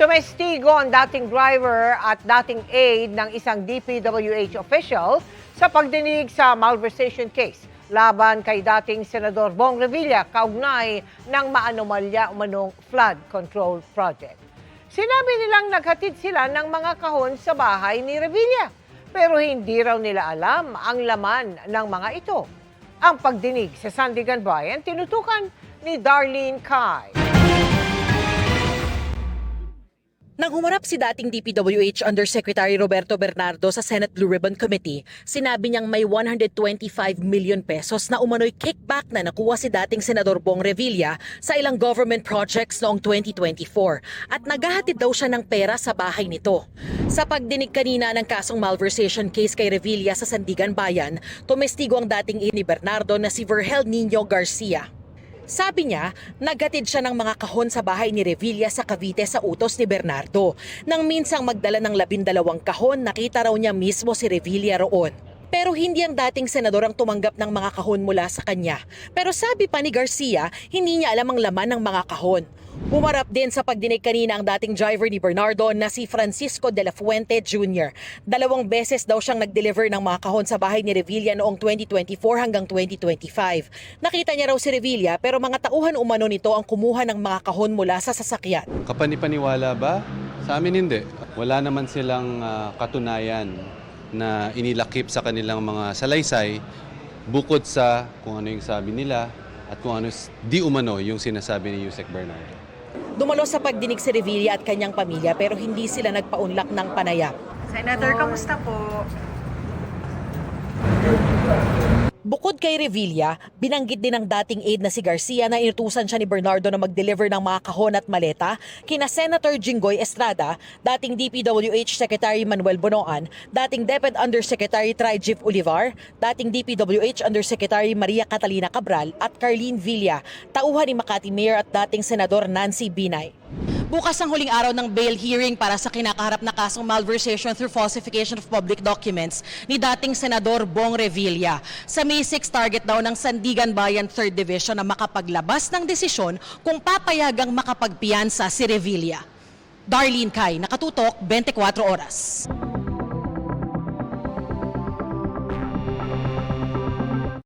Tumestigo ang dating driver at dating aide ng isang DPWH official sa pagdinig sa malversation case laban kay dating Senador Bong Revilla kaugnay ng maanomalya umanong flood control project. Sinabi nilang naghatid sila ng mga kahon sa bahay ni Revilla, pero hindi raw nila alam ang laman ng mga ito. Ang pagdinig sa Sandigan Bayan tinutukan ni Darlene Cai. Nang humarap si dating DPWH Undersecretary Roberto Bernardo sa Senate Blue Ribbon Committee, sinabi niyang may 125 million pesos na umano'y kickback na nakuha si dating Senador Bong Revilla sa ilang government projects noong 2024 at naghahatid daw siya ng pera sa bahay nito. Sa pagdinig kanina ng kasong malversation case kay Revilla sa Sandigan Bayan, tumestigo ang dating ni Bernardo na si Vergel Nino Garcia. Sabi niya, naghatid siya ng mga kahon sa bahay ni Revilla sa Cavite sa utos ni Bernardo. Nang minsang magdala ng 12 kahon, nakita raw niya mismo si Revilla roon. Pero hindi ang dating senador ang tumanggap ng mga kahon mula sa kanya. Pero sabi pa ni Garcia, hindi niya alam ang laman ng mga kahon. Umarap din sa pagdinig kanina ang dating driver ni Bernardo na si Francisco de la Fuente Jr. 2 beses daw siyang nag-deliver ng mga kahon sa bahay ni Revilla noong 2024 hanggang 2025. Nakita niya raw si Revilla pero mga tauhan umano nito ang kumuha ng mga kahon mula sa sasakyan. Kapanipaniwala ba? Sa amin hindi. Wala naman silang katunayan na inilakip sa kanilang mga salaysay bukod sa kung ano yung sabi nila at kung ano di umano yung sinasabi ni Yusek Bernardo. Dumalo sa pagdinig si Revilla at kanyang pamilya pero hindi sila nagpaunlak ng panayam. Senator, kamusta po? Bukod kay Revilla, binanggit din ng dating aide na si Garcia na inutusan siya ni Bernardo na mag-deliver ng mga kahon at maleta kina Senator Jinggoy Estrada, dating DPWH Secretary Manuel Bonoan, dating DepEd Undersecretary Trijib Olivar, dating DPWH Undersecretary Maria Catalina Cabral at Carlene Villa, tauhan ni Makati Mayor at dating Senador Nancy Binay. Bukas ang huling araw ng bail hearing para sa kinakaharap na kasong malversation through falsification of public documents ni dating Senador Bong Revilla. Sa May 6 target daw ng Sandigan Bayan 3rd Division na makapaglabas ng desisyon kung papayagang makapagpiyansa si Revilla. Darlene Cai, Nakatutok, 24 Oras.